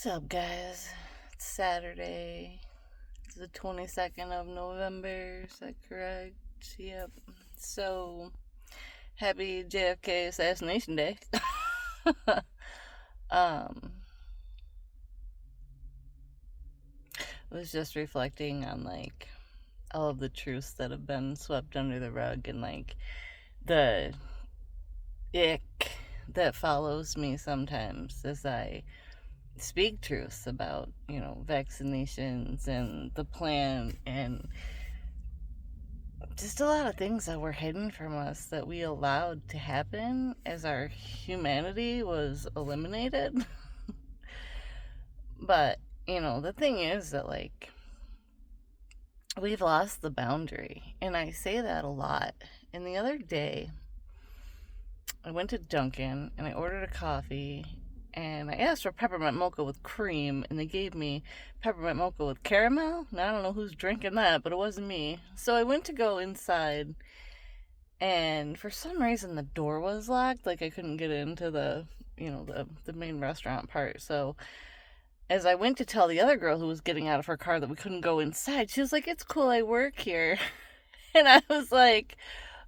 What's up, guys? It's Saturday. It's the 22nd of November. Is that correct? Yep. So, happy JFK Assassination Day. um, I was just reflecting on, all of the truths that have been swept under the rug and, the ick that follows me sometimes as I speak truths about, vaccinations and the plan and just a lot of things that were hidden from us that we allowed to happen as our humanity was eliminated. But, the thing is that, we've lost the boundary. And I say that a lot. And the other day, I went to Dunkin' and I ordered a coffee and I asked for peppermint mocha with cream, and they gave me peppermint mocha with caramel. Now, I don't know who's drinking that, but it wasn't me. So I went to go inside, and for some reason the door was locked. I couldn't get into the main restaurant part. So as I went to tell the other girl who was getting out of her car that we couldn't go inside, she was like, "It's cool, I work here." And I was like,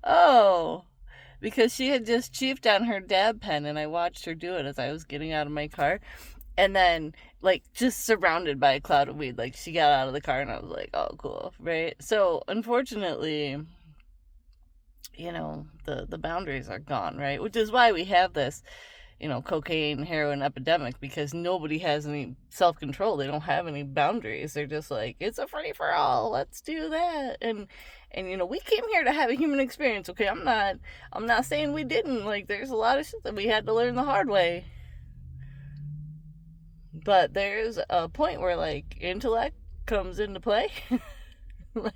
"Oh." Because she had just chiefed on her dab pen, and I watched her do it as I was getting out of my car. And then, just surrounded by a cloud of weed, she got out of the car, and I was like, "Oh, cool," right? So, unfortunately, the boundaries are gone, right? Which is why we have this, cocaine, heroin epidemic, because nobody has any self-control. They don't have any boundaries. They're just like, it's a free-for-all. Let's do that. And we came here to have a human experience, okay? I'm not saying we didn't. There's a lot of shit that we had to learn the hard way. But there's a point where, intellect comes into play.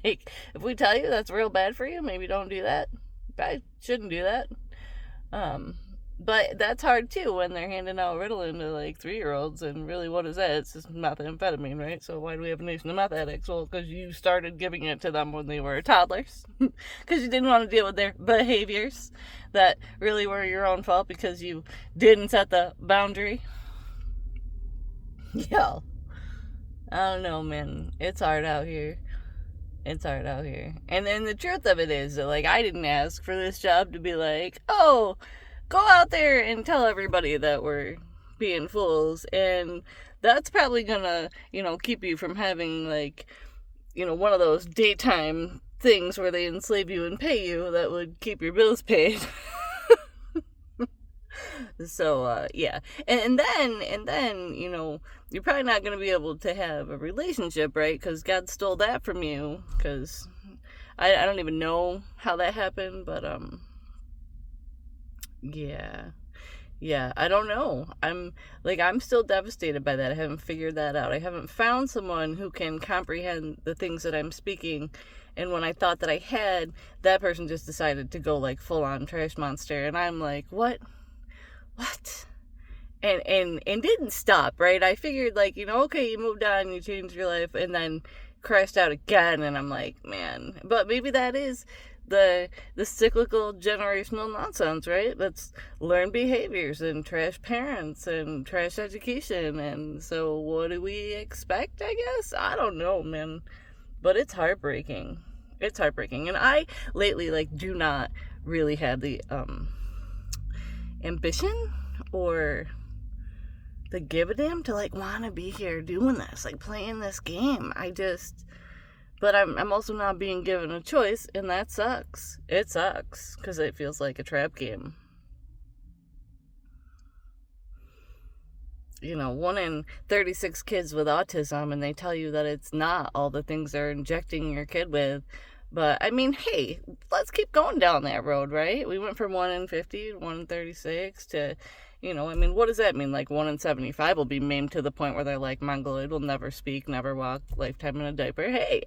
If we tell you that's real bad for you, maybe don't do that. I shouldn't do that. But that's hard too when they're handing out Ritalin to 3-year-olds, and really, what is that? It's just methamphetamine, right? So why do we have a nation of meth addicts? Well, because you started giving it to them when they were toddlers, because you didn't want to deal with their behaviors that really were your own fault because you didn't set the boundary. Yo, I don't know, man. It's hard out here. It's hard out here. And then the truth of it is that, I didn't ask for this job to be oh, go out there and tell everybody that we're being fools. And that's probably gonna, keep you from having, one of those daytime things where they enslave you and pay you that would keep your bills paid. So, yeah. And then, you're probably not going to be able to have a relationship, right? Because God stole that from you. Because I don't even know how that happened, but, yeah. Yeah, I don't know. I'm still devastated by that. I haven't figured that out. I haven't found someone who can comprehend the things that I'm speaking. And when I thought that I had, that person just decided to go full on trash monster. And I'm like, what? And didn't stop, right? I figured okay, you moved on, you changed your life, and then crashed out again. And I'm like, man, but maybe that is the cyclical generational nonsense, right? Let's learn behaviors and trash parents and trash education. And so what do we expect, I guess? I don't know, man. But it's heartbreaking. It's heartbreaking. And I lately do not really have the ambition or the give a damn to want to be here doing this, playing this game. But I'm also not being given a choice, and that sucks. It sucks because it feels like a trap game. 1 in 36 kids with autism, and they tell you that it's not all the things they're injecting your kid with. But, I mean, hey, let's keep going down that road, right? We went from 1 in 50 to 1 in 36 to, what does that mean? 1 in 75 will be maimed to the point where they're mongoloid, will never speak, never walk, lifetime in a diaper. Hey,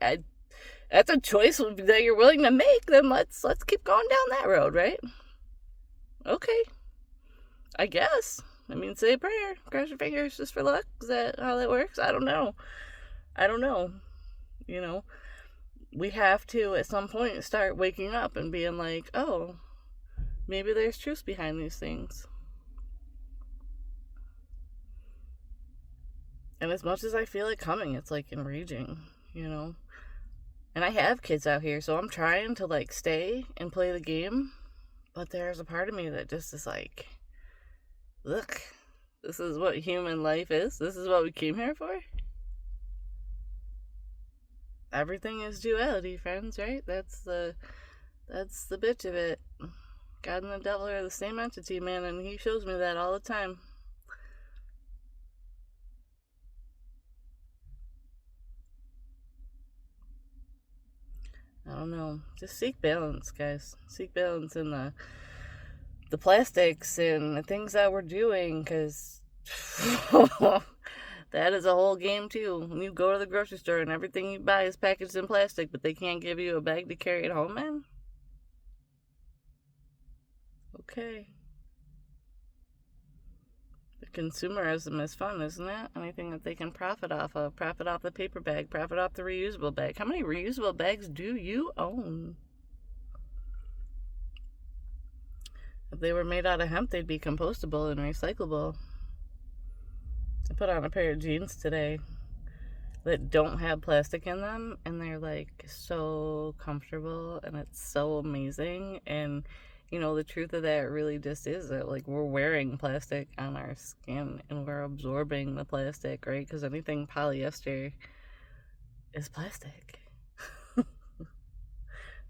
that's a choice that you're willing to make. Then let's keep going down that road, right? Okay, I guess. Say a prayer, cross your fingers just for luck. Is that how that works? I don't know. We have to, at some point, start waking up and being oh, maybe there's truth behind these things. And as much as I feel it coming, it's like enraging, you know? And I have kids out here, so I'm trying to like stay and play the game. But there's a part of me that just is like, look, this is what human life is. This is what we came here for. Everything is duality, friends, right? That's the bitch of it. God and the devil are the same entity, man, and he shows me that all the time. I don't know. Just seek balance, guys. Seek balance in the plastics and the things that we're doing, because that is a whole game too. When you go to the grocery store and everything you buy is packaged in plastic, but they can't give you a bag to carry it home in. Okay. The consumerism is fun, isn't it? Anything that they can profit off of. Profit off the paper bag. Profit off the reusable bag. How many reusable bags do you own? If they were made out of hemp, they'd be compostable and recyclable. I put on a pair of jeans today that don't have plastic in them, and they're like so comfortable, and it's so amazing. And you know, the truth of that really just is that like we're wearing plastic on our skin and we're absorbing the plastic, right? Because anything polyester is plastic.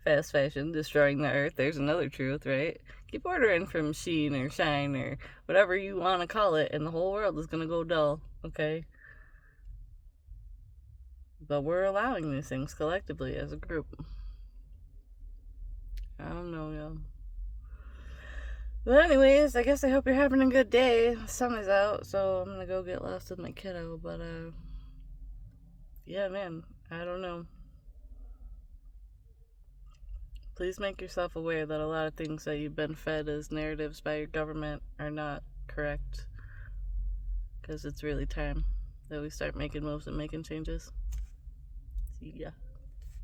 Fast fashion destroying the earth. There's another truth, right? Keep ordering from Shein or Shine or whatever you want to call it, and the whole world is gonna go dull, okay? But we're allowing these things collectively as a group. I don't know, y'all. But anyways, I guess I hope you're having a good day. The sun is out, so I'm gonna go get lost with my kiddo. But yeah, man, I don't know. Please make yourself aware that a lot of things that you've been fed as narratives by your government are not correct. Because it's really time that we start making moves and making changes. See ya.